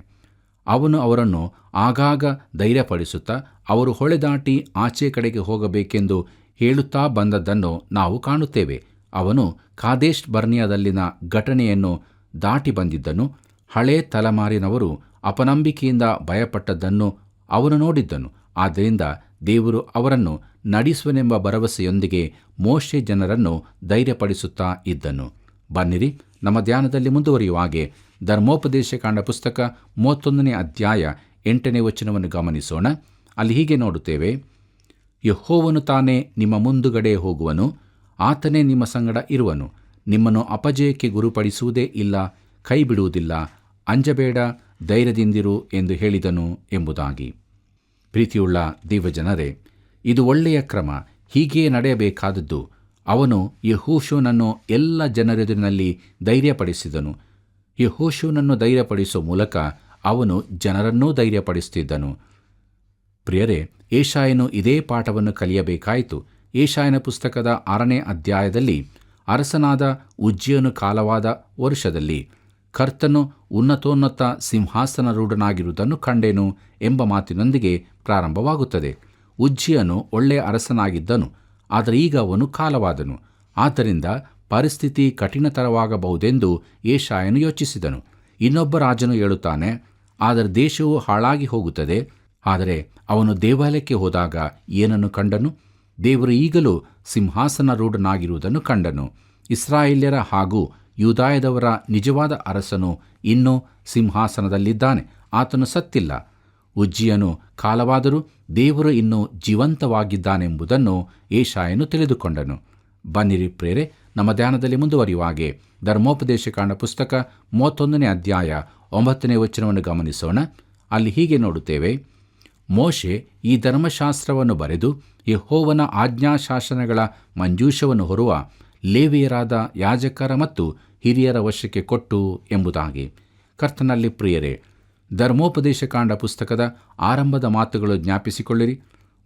ಅವನು ಅವರನ್ನು ಆಗಾಗ ಧೈರ್ಯಪಡಿಸುತ್ತಾ ಅವರು ಹೊಳೆ ದಾಟಿ ಆಚೆ ಕಡೆಗೆ ಹೋಗಬೇಕೆಂದು ಹೇಳುತ್ತಾ ಬಂದದ್ದನ್ನು ನಾವು ಕಾಣುತ್ತೇವೆ. ಅವನು ಕಾದೇಶ್ ಬರ್ನಿಯಾದಲ್ಲಿನ ಘಟನೆಯನ್ನು ದಾಟಿ ಬಂದಿದ್ದನು. ಹಳೇ ತಲೆಮಾರಿನವರು ಅಪನಂಬಿಕೆಯಿಂದ ಭಯಪಟ್ಟದ್ದನ್ನು ಅವನು ನೋಡಿದ್ದನು. ಆದ್ದರಿಂದ ದೇವರು ಅವರನ್ನು ನಡೆಸುವನೆಂಬ ಭರವಸೆಯೊಂದಿಗೆ ಮೋಶೆ ಜನರನ್ನು ಧೈರ್ಯಪಡಿಸುತ್ತಾ ಇದ್ದನು. ಬನ್ನಿರಿ, ನಮ್ಮ ಧ್ಯಾನದಲ್ಲಿ ಮುಂದುವರಿಯುವಾಗೆ ಧರ್ಮೋಪದೇಶಕಾಂಡ ಪುಸ್ತಕ 31ನೇ ಅಧ್ಯಾಯ 8ನೇ ವಚನವನ್ನು ಗಮನಿಸೋಣ. ಅಲ್ಲಿ ಹೀಗೆ ನೋಡುತ್ತೇವೆ, ಯೆಹೋವನು ತಾನೇ ನಿಮ್ಮ ಮುಂದುಗಡೆ ಹೋಗುವನು, ಆತನೇ ನಿಮ್ಮ ಸಂಗಡ ಇರುವನು, ನಿಮ್ಮನ್ನು ಅಪಜಯಕ್ಕೆ ಗುರುಪಡಿಸುವುದೇ ಇಲ್ಲ, ಕೈ ಬಿಡುವುದಿಲ್ಲ, ಅಂಜಬೇಡ, ಧೈರ್ಯದಿಂದಿರು ಎಂದು ಹೇಳಿದನು ಎಂಬುದಾಗಿ. ಪ್ರೀತಿಯುಳ್ಳ ದೇವಜನರೇ, ಇದು ಒಳ್ಳೆಯ ಕ್ರಮ, ಹೀಗೇ ನಡೆಯಬೇಕಾದದ್ದು. ಅವನು ಯೆಹೋಶುವನನ್ನು ಎಲ್ಲ ಜನರೆದುರಿನಲ್ಲಿ ಧೈರ್ಯಪಡಿಸಿದನು. ಯೆಹೋಶುವನನ್ನು ಧೈರ್ಯಪಡಿಸುವ ಮೂಲಕ ಅವನು ಜನರನ್ನೂ ಧೈರ್ಯಪಡಿಸುತ್ತಿದ್ದನು. ಪ್ರಿಯರೇ, ಯೆಶಾಯನು ಇದೇ ಪಾಠವನ್ನು ಕಲಿಯಬೇಕಾಯಿತು. ಯೆಶಾಯನ ಪುಸ್ತಕದ 6ನೇ ಅಧ್ಯಾಯದಲ್ಲಿ ಅರಸನಾದ ಉಜ್ಜೀಯನು ಕಾಲವಾದ ವರುಷದಲ್ಲಿ ಕರ್ತನು ಉನ್ನತೋನ್ನತ ಸಿಂಹಾಸನರೂಢನಾಗಿರುವುದನ್ನು ಕಂಡೆನು ಎಂಬ ಮಾತಿನೊಂದಿಗೆ ಪ್ರಾರಂಭವಾಗುತ್ತದೆ. ಉಜ್ಜೀಯನು ಒಳ್ಳೆಯ ಅರಸನಾಗಿದ್ದನು, ಆದರೆ ಈಗ ಅವನು ಕಾಲವಾದನು. ಆದ್ದರಿಂದ ಪರಿಸ್ಥಿತಿ ಕಠಿಣತರವಾಗಬಹುದೆಂದು ಯೆಶಾಯನು ಯೋಚಿಸಿದನು. ಇನ್ನೊಬ್ಬ ರಾಜನು ಹೇಳುತ್ತಾನೆ, ಆದರೆ ದೇಶವು ಹಾಳಾಗಿ ಹೋಗುತ್ತದೆ. ಆದರೆ ಅವನು ದೇವಾಲಯಕ್ಕೆ ಹೋದಾಗ ಏನನ್ನು ಕಂಡನು? ದೇವರು ಈಗಲೂ ಸಿಂಹಾಸನರೂಢನಾಗಿರುವುದನ್ನು ಕಂಡನು. ಇಸ್ರಾಯೇಲ್ಯರ ಹಾಗೂ ಯೂದಾಯದವರ ನಿಜವಾದ ಅರಸನು ಇನ್ನೂ ಸಿಂಹಾಸನದಲ್ಲಿದ್ದಾನೆ, ಆತನು ಸತ್ತಿಲ್ಲ. ಉಜ್ಜೀಯನು ಕಾಲವಾದರೂ ದೇವರು ಇನ್ನೂ ಜೀವಂತವಾಗಿದ್ದಾನೆಂಬುದನ್ನು ಯೆಶಾಯನು ತಿಳಿದುಕೊಂಡನು. ಬನ್ನಿರಿ ಪ್ರೇರೆ, ನಮ್ಮ ಧ್ಯಾನದಲ್ಲಿ ಮುಂದುವರಿಯುವಾಗೆ ಧರ್ಮೋಪದೇಶಕಾಂಡ ಪುಸ್ತಕ 31ನೇ ಅಧ್ಯಾಯ 9ನೇ ವಚನವನ್ನು ಗಮನಿಸೋಣ. ಅಲ್ಲಿ ಹೀಗೆ ನೋಡುತ್ತೇವೆ, ಮೋಶೆ ಈ ಧರ್ಮಶಾಸ್ತ್ರವನ್ನು ಬರೆದು ಯೆಹೋವನ ಆಜ್ಞಾಶಾಸನಗಳ ಮಂಜೂಷವನ್ನು ಹೊರುವ ಲೇವಿಯರಾದ ಯಾಜಕರ ಮತ್ತು ಹಿರಿಯರ ವಶಕ್ಕೆ ಕೊಟ್ಟು ಎಂಬುದಾಗಿ. ಕರ್ತನಲ್ಲಿ ಪ್ರಿಯರೇ, ಧರ್ಮೋಪದೇಶಕಾಂಡ ಪುಸ್ತಕದ ಆರಂಭದ ಮಾತುಗಳು ಜ್ಞಾಪಿಸಿಕೊಳ್ಳಿರಿ.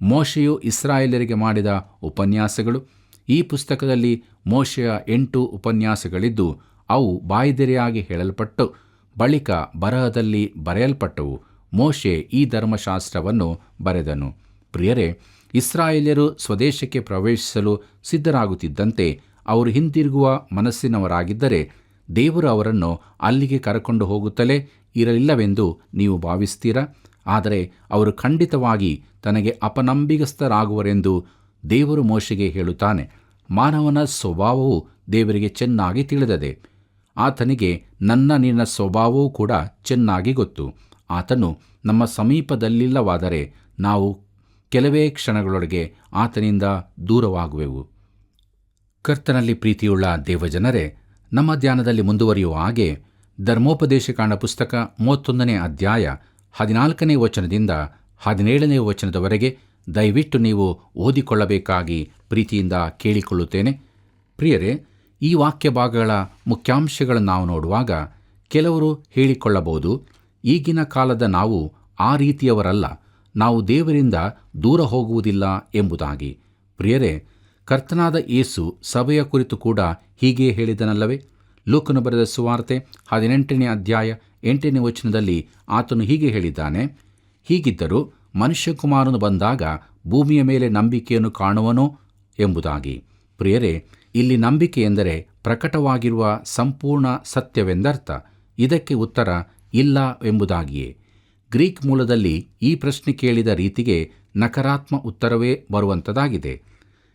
ಮೋಶೆಯು ಇಸ್ರಾಯೇಲರಿಗೆ ಮಾಡಿದ ಉಪನ್ಯಾಸಗಳು. ಈ ಪುಸ್ತಕದಲ್ಲಿ ಮೋಶೆಯ 8 ಉಪನ್ಯಾಸಗಳಿದ್ದು ಅವು ಬಾಯಿದೆರೆಯಾಗಿ ಹೇಳಲ್ಪಟ್ಟು ಬಳಿಕ ಬರಹದಲ್ಲಿ ಬರೆಯಲ್ಪಟ್ಟವು. ಮೋಶೆ ಈ ಧರ್ಮಶಾಸ್ತ್ರವನ್ನು ಬರೆದನು. ಪ್ರಿಯರೇ, ಇಸ್ರಾಯೇಲ್ಯರು ಸ್ವದೇಶಕ್ಕೆ ಪ್ರವೇಶಿಸಲು ಸಿದ್ಧರಾಗುತ್ತಿದ್ದಂತೆ ಅವರು ಹಿಂದಿರುಗುವ ಮನಸ್ಸಿನವರಾಗಿದ್ದರೆ ದೇವರು ಅವರನ್ನು ಅಲ್ಲಿಗೆ ಕರೆಕೊಂಡು ಹೋಗುತ್ತಲೇ ಇರಲಿಲ್ಲವೆಂದು ನೀವು ಭಾವಿಸ್ತೀರಾ? ಆದರೆ ಅವರು ಖಂಡಿತವಾಗಿ ತನಗೆ ಅಪನಂಬಿಗಸ್ತರಾಗುವರೆಂದು ದೇವರು ಮೋಶೆಗೆ ಹೇಳುತ್ತಾನೆ. ಮಾನವನ ಸ್ವಭಾವವು ದೇವರಿಗೆ ಚೆನ್ನಾಗಿ ತಿಳಿದದೆ. ಆತನಿಗೆ ನಿನ್ನ ಸ್ವಭಾವವೂ ಕೂಡ ಚೆನ್ನಾಗಿ ಗೊತ್ತು. ಆತನು ನಮ್ಮ ಸಮೀಪದಲ್ಲಿಲ್ಲವಾದರೆ ನಾವು ಕೆಲವೇ ಕ್ಷಣಗಳೊಳಗೆ ಆತನಿಂದ ದೂರವಾಗುವೆವು. ಕರ್ತನಲ್ಲಿ ಪ್ರೀತಿಯುಳ್ಳ ದೇವಜನರೇ, ನಮ್ಮ ಧ್ಯಾನದಲ್ಲಿ ಮುಂದುವರಿಯುವ ಹಾಗೆ ಧರ್ಮೋಪದೇಶಕಾಂಡ ಪುಸ್ತಕ 31ನೇ ಅಧ್ಯಾಯ 14ನೇ ವಚನದಿಂದ 17ನೇ ವಚನದವರೆಗೆ ದಯವಿಟ್ಟು ನೀವು ಓದಿಕೊಳ್ಳಬೇಕಾಗಿ ಪ್ರೀತಿಯಿಂದ ಕೇಳಿಕೊಳ್ಳುತ್ತೇನೆ. ಪ್ರಿಯರೇ, ಈ ವಾಕ್ಯ ಭಾಗಗಳ ಮುಖ್ಯಾಂಶಗಳನ್ನು ನಾವು ನೋಡುವಾಗ ಕೆಲವರು ಹೇಳಿಕೊಳ್ಳಬಹುದು, ಈಗಿನ ಕಾಲದ ನಾವು ಆ ರೀತಿಯವರಲ್ಲ, ನಾವು ದೇವರಿಂದ ದೂರ ಹೋಗುವುದಿಲ್ಲ ಎಂಬುದಾಗಿ. ಪ್ರಿಯರೇ, ಕರ್ತನಾದ ಯೇಸು ಸಭೆಯ ಕುರಿತು ಕೂಡ ಹೀಗೆ ಹೇಳಿದನಲ್ಲವೇ? ಲೂಕನು ಬರೆದ ಸುವಾರ್ತೆ 18ನೇ ಅಧ್ಯಾಯ 8ನೇ ವಚನದಲ್ಲಿ ಆತನು ಹೀಗೆ ಹೇಳಿದ್ದಾನೆ, ಹೀಗಿದ್ದರೂ ಮನುಷ್ಯಕುಮಾರನು ಬಂದಾಗ ಭೂಮಿಯ ಮೇಲೆ ನಂಬಿಕೆಯನ್ನು ಕಾಣುವನೋ ಎಂಬುದಾಗಿ. ಪ್ರಿಯರೇ, ಇಲ್ಲಿ ನಂಬಿಕೆ ಎಂದರೆ ಪ್ರಕಟವಾಗಿರುವ ಸಂಪೂರ್ಣ ಸತ್ಯವೆಂದರ್ಥ. ಇದಕ್ಕೆ ಉತ್ತರ ಇಲ್ಲ ಎಂಬುದಾಗಿಯೇ. ಗ್ರೀಕ್ ಮೂಲದಲ್ಲಿ ಈ ಪ್ರಶ್ನೆ ಕೇಳಿದ ರೀತಿಗೆ ನಕಾರಾತ್ಮಕ ಉತ್ತರವೇ ಬರುವಂಥದ್ದಾಗಿದೆ.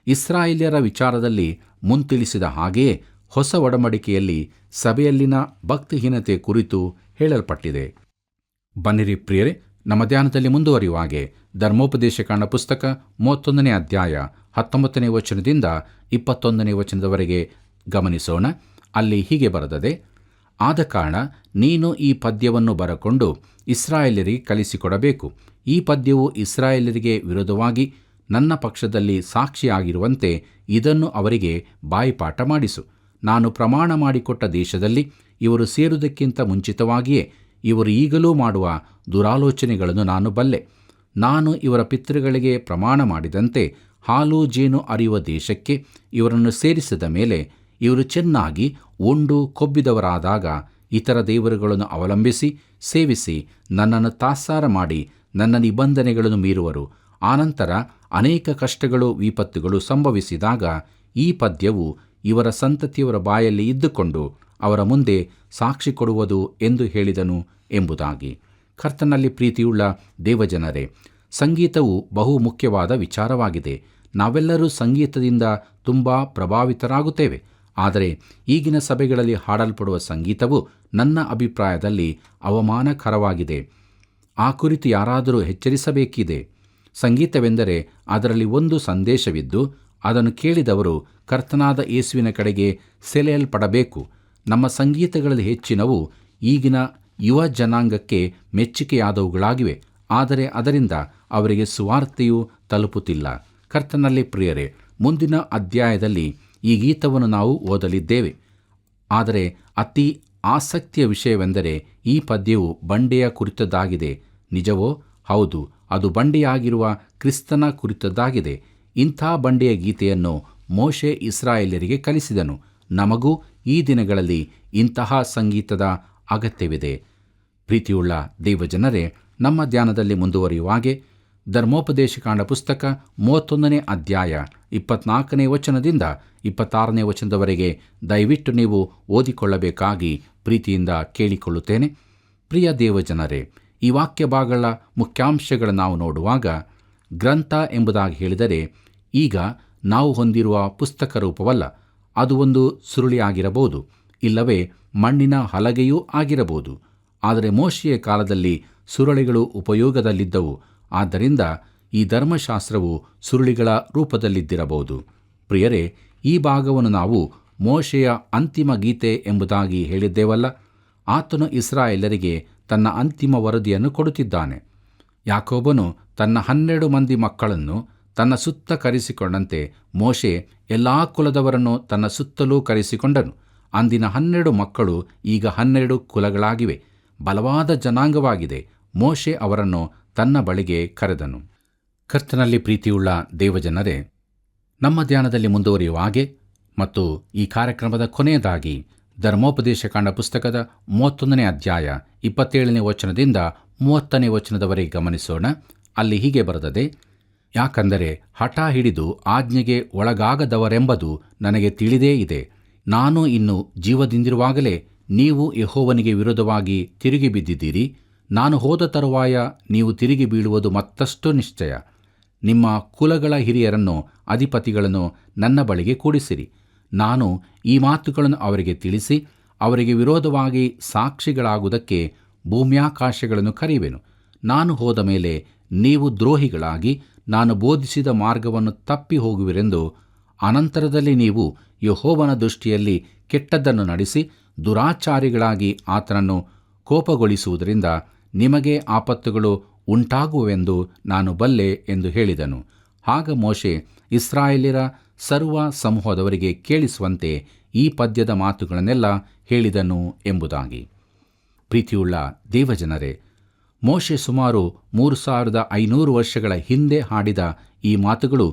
ಇಸ್ರಾಯೇಲ್ಯರ ವಿಚಾರದಲ್ಲಿ ಮುಂತಿಳಿಸಿದ ಹಾಗೆಯೇ ಹೊಸ ಒಡಂಬಡಿಕೆಯಲ್ಲಿ ಸಭೆಯಲ್ಲಿನ ಭಕ್ತಿಹೀನತೆ ಕುರಿತು ಹೇಳಲ್ಪಟ್ಟಿದೆ. ಬನ್ನಿರಿ ಪ್ರಿಯರೇ, ನಮ್ಮ ಧ್ಯಾನದಲ್ಲಿ ಮುಂದುವರಿಯುವಾಗೆ ಧರ್ಮೋಪದೇಶಕಾಂಡ ಪುಸ್ತಕ 31ನೇ ಅಧ್ಯಾಯ 19ನೇ ವಚನದಿಂದ 21ನೇ ವಚನದವರೆಗೆ ಗಮನಿಸೋಣ. ಅಲ್ಲಿ ಹೀಗೆ ಬರೆದದೆ, ಆದ ಕಾರಣ ನೀನು ಈ ಪದ್ಯವನ್ನು ಬರಕೊಂಡು ಇಸ್ರಾಯೇಲ್ಯರಿಗೆ ಕಲಿಸಿಕೊಡಬೇಕು. ಈ ಪದ್ಯವು ಇಸ್ರಾಯೇಲ್ಯರಿಗೆ ವಿರೋಧವಾಗಿ ನನ್ನ ಪಕ್ಷದಲ್ಲಿ ಸಾಕ್ಷಿಯಾಗಿರುವಂತೆ ಇದನ್ನು ಅವರಿಗೆ ಬಾಯಿಪಾಠ ಮಾಡಿಸು. ನಾನು ಪ್ರಮಾಣ ಮಾಡಿಕೊಟ್ಟ ದೇಶದಲ್ಲಿ ಇವರು ಸೇರುವುದಕ್ಕಿಂತ ಮುಂಚಿತವಾಗಿಯೇ ಇವರು ಈಗಲೂ ಮಾಡುವ ದುರಾಲೋಚನೆಗಳನ್ನು ನಾನು ಬಲ್ಲೆ. ನಾನು ಇವರ ಪಿತೃಗಳಿಗೆ ಪ್ರಮಾಣ ಮಾಡಿದಂತೆ ಹಾಲು ಜೇನು ಹರಿಯುವ ದೇಶಕ್ಕೆ ಇವರನ್ನು ಸೇರಿಸಿದ ಮೇಲೆ ಇವರು ಚೆನ್ನಾಗಿ ಉಂಡು ಕೊಬ್ಬಿದವರಾದಾಗ ಇತರ ದೇವರುಗಳನ್ನು ಅವಲಂಬಿಸಿ ಸೇವಿಸಿ ನನ್ನನ್ನು ತಾತ್ಸಾರ ಮಾಡಿ ನನ್ನ ನಿಬಂಧನೆಗಳನ್ನು ಮೀರುವರು. ಆನಂತರ ಅನೇಕ ಕಷ್ಟಗಳು ವಿಪತ್ತುಗಳು ಸಂಭವಿಸಿದಾಗ ಈ ಪದ್ಯವು ಇವರ ಸಂತತಿಯವರ ಬಾಯಲ್ಲಿ ಇದ್ದುಕೊಂಡು ಅವರ ಮುಂದೆ ಸಾಕ್ಷಿ ಕೊಡುವುದು ಎಂದು ಹೇಳಿದನು ಎಂಬುದಾಗಿ. ಕರ್ತನಲ್ಲಿ ಪ್ರೀತಿಯುಳ್ಳ ದೇವಜನರೇ, ಸಂಗೀತವು ಬಹು ಮುಖ್ಯವಾದ ವಿಚಾರವಾಗಿದೆ. ನಾವೆಲ್ಲರೂ ಸಂಗೀತದಿಂದ ತುಂಬ ಪ್ರಭಾವಿತರಾಗುತ್ತೇವೆ. ಆದರೆ ಈಗಿನ ಸಭೆಗಳಲ್ಲಿ ಹಾಡಲ್ಪಡುವ ಸಂಗೀತವು ನನ್ನ ಅಭಿಪ್ರಾಯದಲ್ಲಿ ಅವಮಾನಕರವಾಗಿದೆ. ಆ ಕುರಿತು ಯಾರಾದರೂ ಎಚ್ಚರಿಸಬೇಕಿದೆ. ಸಂಗೀತವೆಂದರೆ ಅದರಲ್ಲಿ ಒಂದು ಸಂದೇಶವಿದ್ದು ಅದನ್ನು ಕೇಳಿದವರು ಕರ್ತನಾದ ಯೇಸುವಿನ ಕಡೆಗೆ ಸೆಳೆಯಲ್ಪಡಬೇಕು. ನಮ್ಮ ಸಂಗೀತಗಳಲ್ಲಿ ಹೆಚ್ಚಿನವು ಈಗಿನ ಯುವ ಜನಾಂಗಕ್ಕೆ ಮೆಚ್ಚುಗೆಯಾದವುಗಳಾಗಿವೆ, ಆದರೆ ಅದರಿಂದ ಅವರಿಗೆ ಸುವಾರ್ತೆಯು ತಲುಪುತ್ತಿಲ್ಲ. ಕರ್ತನಲ್ಲಿ ಪ್ರಿಯರೇ, ಮುಂದಿನ ಅಧ್ಯಾಯದಲ್ಲಿ ಈ ಗೀತವನ್ನು ನಾವು ಓದಲಿದ್ದೇವೆ. ಆದರೆ ಅತಿ ಆಸಕ್ತಿಯ ವಿಷಯವೆಂದರೆ ಈ ಪದ್ಯವು ಬಂಡೆಯ ಕುರಿತದ್ದಾಗಿದೆ. ನಿಜವೋ? ಹೌದು, ಅದು ಬಂಡೆಯಾಗಿರುವ ಕ್ರಿಸ್ತನ ಕುರಿತದ್ದಾಗಿದೆ. ಇಂಥ ಬಂಡೆಯ ಗೀತೆಯನ್ನು ಮೋಶೆ ಇಸ್ರಾಯೇಲ್ಯರಿಗೆ ಕಲಿಸಿದನು. ನಮಗೂ ಈ ದಿನಗಳಲ್ಲಿ ಇಂತಹ ಸಂಗೀತದ ಅಗತ್ಯವಿದೆ. ಪ್ರೀತಿಯುಳ್ಳ ದೇವಜನರೇ, ನಮ್ಮ ಧ್ಯಾನದಲ್ಲಿ ಮುಂದುವರಿಯುವಾಗೆ ಧರ್ಮೋಪದೇಶಕಾಂಡ ಪುಸ್ತಕ 31ನೇ ಅಧ್ಯಾಯ 24ನೇ ವಚನದಿಂದ 26ನೇ ವಚನದವರೆಗೆ ದಯವಿಟ್ಟು ನೀವು ಓದಿಕೊಳ್ಳಬೇಕಾಗಿ ಪ್ರೀತಿಯಿಂದ ಕೇಳಿಕೊಳ್ಳುತ್ತೇನೆ. ಪ್ರಿಯ ದೇವಜನರೇ, ಈ ವಾಕ್ಯ ಭಾಗಗಳ ಮುಖ್ಯಾಂಶಗಳನ್ನು ನಾವು ನೋಡುವಾಗ, ಗ್ರಂಥ ಎಂಬುದಾಗಿ ಹೇಳಿದರೆ ಈಗ ನಾವು ಹೊಂದಿರುವ ಪುಸ್ತಕ ರೂಪವಲ್ಲ. ಅದು ಒಂದು ಸುರುಳಿಯಾಗಿರಬಹುದು, ಇಲ್ಲವೇ ಮಣ್ಣಿನ ಹಲಗೆಯೂ ಆಗಿರಬಹುದು. ಆದರೆ ಮೋಶೆಯ ಕಾಲದಲ್ಲಿ ಸುರುಳಿಗಳು ಉಪಯೋಗದಲ್ಲಿದ್ದವು. ಆದ್ದರಿಂದ ಈ ಧರ್ಮಶಾಸ್ತ್ರವು ಸುರುಳಿಗಳ ರೂಪದಲ್ಲಿದ್ದಿರಬಹುದು. ಪ್ರಿಯರೇ, ಈ ಭಾಗವನ್ನು ನಾವು ಮೋಶೆಯ ಅಂತಿಮ ಗೀತೆ ಎಂಬುದಾಗಿ ಹೇಳಿದ್ದೇವಲ್ಲ. ಆತನು ಇಸ್ರಾಯೇಲರಿಗೆ ತನ್ನ ಅಂತಿಮ ವರದಿಯನ್ನು ಕೊಡುತ್ತಿದ್ದಾನೆ. ಯಾಕೋಬನು ತನ್ನ 12 ಮಂದಿ ಮಕ್ಕಳನ್ನು ತನ್ನ ಸುತ್ತ ಕರೆಸಿಕೊಂಡಂತೆ ಮೋಶೆ ಎಲ್ಲ ಕುಲದವರನ್ನು ತನ್ನ ಸುತ್ತಲೂ ಕರೆಸಿಕೊಂಡನು. ಅಂದಿನ 12 ಮಕ್ಕಳು ಈಗ 12 ಕುಲಗಳಾಗಿವೆ. ಬಲವಾದ ಜನಾಂಗವಾಗಿದೆ. ಮೋಶೆ ಅವರನ್ನು ತನ್ನ ಬಳಿಗೆ ಕರೆದನು. ಕರ್ತನಲ್ಲಿ ಪ್ರೀತಿಯುಳ್ಳ ದೇವಜನರೇ, ನಮ್ಮ ಧ್ಯಾನದಲ್ಲಿ ಮುಂದುವರಿಯುವ ಹಾಗೆ ಮತ್ತು ಈ ಕಾರ್ಯಕ್ರಮದ ಕೊನೆಯದಾಗಿ ಧರ್ಮೋಪದೇಶಕಾಂಡ ಪುಸ್ತಕದ 31ನೇ ಅಧ್ಯಾಯ 27ನೇ ವಚನದಿಂದ 30ನೇ ವಚನದವರೆಗೆ ಗಮನಿಸೋಣ. ಅಲ್ಲಿ ಹೀಗೆ ಬರೆದದೆ: ಯಾಕಂದರೆ ಹಠ ಹಿಡಿದು ಆಜ್ಞೆಗೆ ಒಳಗಾಗದವರೆಂಬುದು ನನಗೆ ತಿಳಿದೇ ಇದೆ. ನಾನು ಇನ್ನು ಜೀವದಿಂದಿರುವಾಗಲೇ ನೀವು ಯೆಹೋವನಿಗೆ ವಿರೋಧವಾಗಿ ತಿರುಗಿ ಬಿದ್ದಿದ್ದೀರಿ. ನಾನು ಹೋದ ತರುವಾಯ ನೀವು ತಿರುಗಿ ಬೀಳುವುದು ಮತ್ತಷ್ಟು ನಿಶ್ಚಯ. ನಿಮ್ಮ ಕುಲಗಳ ಹಿರಿಯರನ್ನು, ಅಧಿಪತಿಗಳನ್ನು ನನ್ನ ಬಳಿಗೆ ಕೂಡಿಸಿರಿ. ನಾನು ಈ ಮಾತುಗಳನ್ನು ಅವರಿಗೆ ತಿಳಿಸಿ ಅವರಿಗೆ ವಿರೋಧವಾಗಿ ಸಾಕ್ಷಿಗಳಾಗುವುದಕ್ಕೆ ಭೂಮ್ಯಾಕಾಶಗಳನ್ನು ಕರೆಯುವೆನು. ನಾನು ಹೋದ ಮೇಲೆ ನೀವು ದ್ರೋಹಿಗಳಾಗಿ ನಾನು ಬೋಧಿಸಿದ ಮಾರ್ಗವನ್ನು ತಪ್ಪಿ ಹೋಗುವಿರೆಂದು, ಅನಂತರದಲ್ಲಿ ನೀವು ಯೆಹೋವನ ದೃಷ್ಟಿಯಲ್ಲಿ ಕೆಟ್ಟದ್ದನ್ನು ನಡೆಸಿ ದುರಾಚಾರಿಗಳಾಗಿ ಆತನನ್ನು ಕೋಪಗೊಳಿಸುವುದರಿಂದ ನಿಮಗೆ ಆಪತ್ತುಗಳು ಉಂಟಾಗುವೆಂದು ನಾನು ಬಲ್ಲೆ ಎಂದು ಹೇಳಿದನು. ಆಗ ಮೋಶೆ ಇಸ್ರಾಯೇಲ್ಯರ ಸರ್ವ ಸಮೂಹದವರಿಗೆ ಕೇಳಿಸುವಂತೆ ಈ ಪದ್ಯದ ಮಾತುಗಳನ್ನೆಲ್ಲ ಹೇಳಿದನು ಎಂಬುದಾಗಿ. ಪ್ರೀತಿಯುಳ್ಳ ದೇವಜನರೇ, ಮೋಶೆ ಸುಮಾರು 3500 ವರ್ಷಗಳ ಹಿಂದೆ ಹಾಡಿದ ಈ ಮಾತುಗಳು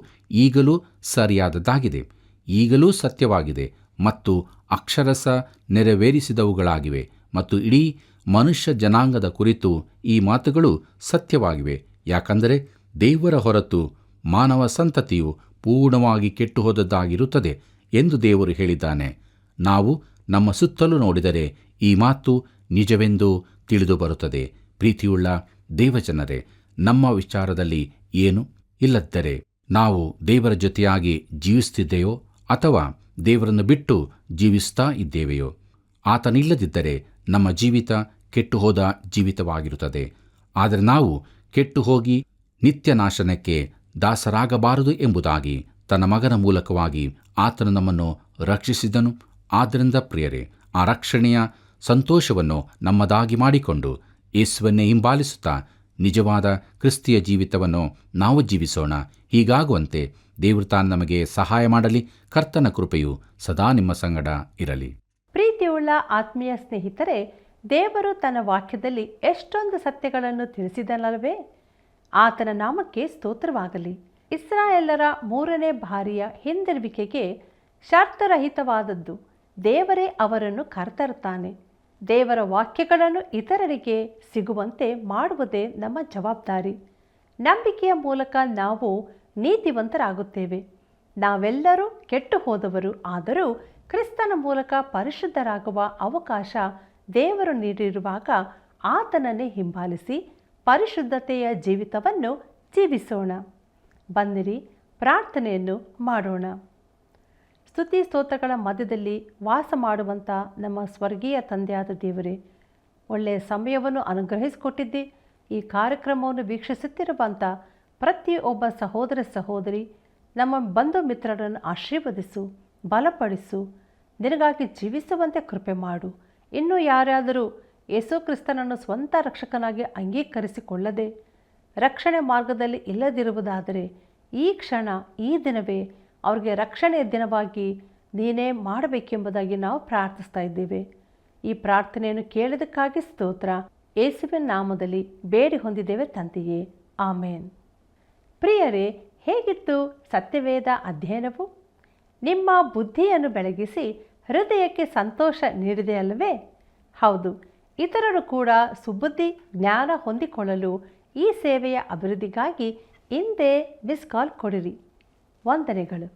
ಈಗಲೂ ಸರಿಯಾದದ್ದಾಗಿದೆ, ಈಗಲೂ ಸತ್ಯವಾಗಿದೆ ಮತ್ತು ಅಕ್ಷರಶ ನೆರವೇರಿಸಿದವುಗಳಾಗಿವೆ. ಮತ್ತು ಇಡೀ ಮನುಷ್ಯ ಜನಾಂಗದ ಕುರಿತು ಈ ಮಾತುಗಳು ಸತ್ಯವಾಗಿವೆ. ಯಾಕಂದರೆ ದೇವರ ಹೊರತು ಮಾನವ ಸಂತತಿಯು ಪೂರ್ಣವಾಗಿ ಕೆಟ್ಟು ಹೋದದ್ದಾಗಿರುತ್ತದೆ ಎಂದು ದೇವರು ಹೇಳಿದ್ದಾನೆ. ನಾವು ನಮ್ಮ ಸುತ್ತಲೂ ನೋಡಿದರೆ ಈ ಮಾತು ನಿಜವೆಂದು ತಿಳಿದು ಬರುತ್ತದೆ. ಪ್ರೀತಿಯುಳ್ಳ ದೇವಜನರೇ, ನಮ್ಮ ವಿಚಾರದಲ್ಲಿ ಏನು ಇಲ್ಲದ್ದರೆ ನಾವು ದೇವರ ಜೊತೆಯಾಗಿ ಜೀವಿಸುತ್ತಿದ್ದೆಯೋ ಅಥವಾ ದೇವರನ್ನು ಬಿಟ್ಟು ಜೀವಿಸ್ತಾ ಇದ್ದೇವೆಯೋ? ಆತನಿಲ್ಲದಿದ್ದರೆ ನಮ್ಮ ಜೀವಿತ ಕೆಟ್ಟು ಹೋದ ಜೀವಿತವಾಗಿರುತ್ತದೆ. ಆದರೆ ನಾವು ಕೆಟ್ಟು ಹೋಗಿ ನಿತ್ಯ ನಾಶನಕ್ಕೆ ದಾಸರಾಗಬಾರದು ಎಂಬುದಾಗಿ ತನ್ನ ಮಗನ ಮೂಲಕವಾಗಿ ಆತನು ನಮ್ಮನ್ನು ರಕ್ಷಿಸಿದನು. ಆದ್ದರಿಂದ ಪ್ರಿಯರೇ, ಆ ರಕ್ಷಣೆಯ ಸಂತೋಷವನ್ನು ನಮ್ಮದಾಗಿ ಮಾಡಿಕೊಂಡು ಯೇಸುವನ್ನೇ ಹಿಂಬಾಲಿಸುತ್ತಾ ನಿಜವಾದ ಕ್ರಿಸ್ತಿಯ ಜೀವಿತವನ್ನು ನಾವು ಜೀವಿಸೋಣ. ಹೀಗಾಗುವಂತೆ ದೇವರು ತಾನು ನಮಗೆ ಸಹಾಯ ಮಾಡಲಿ. ಕರ್ತನ ಕೃಪೆಯು ಸದಾ ನಿಮ್ಮ ಸಂಗಡ ಇರಲಿ. ಪ್ರೀತಿಯುಳ್ಳ ಆತ್ಮೀಯ ಸ್ನೇಹಿತರೆ, ದೇವರು ತನ್ನ ವಾಕ್ಯದಲ್ಲಿ ಎಷ್ಟೊಂದು ಸತ್ಯಗಳನ್ನು ತಿಳಿಸಿದನಲ್ಲವೇ? ಆತನ ನಾಮಕ್ಕೆ ಸ್ತೋತ್ರವಾಗಲಿ. ಇಸ್ರಾಯೇಲರ 3ನೇ ಬಾರಿಯ ಹಿಂದಿರುವಿಕೆಗೆ ಶರ್ತರಹಿತವಾದದ್ದು. ದೇವರೇ ಅವರನ್ನು ಕರೆತರುತ್ತಾನೆ. ದೇವರ ವಾಕ್ಯಗಳನ್ನು ಇತರರಿಗೆ ಸಿಗುವಂತೆ ಮಾಡುವುದೇ ನಮ್ಮ ಜವಾಬ್ದಾರಿ. ನಂಬಿಕೆಯ ಮೂಲಕ ನಾವು ನೀತಿವಂತರಾಗುತ್ತೇವೆ. ನಾವೆಲ್ಲರೂ ಕೆಟ್ಟು ಹೋದವರು, ಆದರೂ ಕ್ರಿಸ್ತನ ಮೂಲಕ ಪರಿಶುದ್ಧರಾಗುವ ಅವಕಾಶ ದೇವರು ನೀಡಿರುವಾಗ ಆತನನ್ನೇ ಹಿಂಬಾಲಿಸಿ ಪರಿಶುದ್ಧತೆಯ ಜೀವಿತವನ್ನು ಜೀವಿಸೋಣ. ಬನ್ನಿರಿ, ಪ್ರಾರ್ಥನೆಯನ್ನು ಮಾಡೋಣ. ಸ್ತುತಿ ಸ್ತೋತ್ರಗಳ ಮಧ್ಯದಲ್ಲಿ ವಾಸ ಮಾಡುವಂಥ ನಮ್ಮ ಸ್ವರ್ಗೀಯ ತಂದೆಯಾದ ದೇವರೇ, ಒಳ್ಳೆಯ ಸಮಯವನ್ನು ಅನುಗ್ರಹಿಸಿಕೊಟ್ಟಿದ್ದಿ. ಈ ಕಾರ್ಯಕ್ರಮವನ್ನು ವೀಕ್ಷಿಸುತ್ತಿರುವಂಥ ಪ್ರತಿಯೊಬ್ಬ ಸಹೋದರ ಸಹೋದರಿ, ನಮ್ಮ ಬಂಧು ಮಿತ್ರರನ್ನು ಆಶೀರ್ವದಿಸು, ಬಲಪಡಿಸು, ನಿನಗಾಗಿ ಜೀವಿಸುವಂತೆ ಕೃಪೆ ಮಾಡು. ಇನ್ನೂ ಯಾರಾದರೂ ಯೇಸು ಕ್ರಿಸ್ತನನ್ನು ಸ್ವಂತ ರಕ್ಷಕನಾಗಿ ಅಂಗೀಕರಿಸಿಕೊಳ್ಳದೆ ರಕ್ಷಣೆ ಮಾರ್ಗದಲ್ಲಿ ಇಲ್ಲದಿರುವುದಾದರೆ ಈ ಕ್ಷಣ, ಈ ದಿನವೇ ಅವ್ರಿಗೆ ರಕ್ಷಣೆಯ ದಿನವಾಗಿ ನೀನೇ ಮಾಡಬೇಕೆಂಬುದಾಗಿ ನಾವು ಪ್ರಾರ್ಥಿಸ್ತಾ ಇದ್ದೇವೆ. ಈ ಪ್ರಾರ್ಥನೆಯನ್ನು ಕೇಳಿದಕ್ಕಾಗಿ ಸ್ತೋತ್ರ. ಯೇಸುವಿನ ನಾಮದಲ್ಲಿ ಬೇಡಿ ಹೊಂದಿದ್ದೇವೆ ತಂದೆಯೇ, ಆಮೇನ್. ಪ್ರಿಯರೇ, ಹೇಗಿತ್ತು ಸತ್ಯವೇದ ಅಧ್ಯಯನವು? ನಿಮ್ಮ ಬುದ್ಧಿಯನ್ನು ಬೆಳಗಿಸಿ ಹೃದಯಕ್ಕೆ ಸಂತೋಷ ನೀಡಿದೆಯಲ್ಲವೇ? ಹೌದು, ಇತರರು ಕೂಡ ಸುಬುದ್ಧಿ ಜ್ಞಾನ ಹೊಂದಿಕೊಳ್ಳಲು ಈ ಸೇವೆಯ ಅಭಿವೃದ್ಧಿಗಾಗಿ ಹಿಂದೆ ಮಿಸ್ ಕಾಲ್ ಕೊಡಿರಿ. ವಂದನೆಗಳು.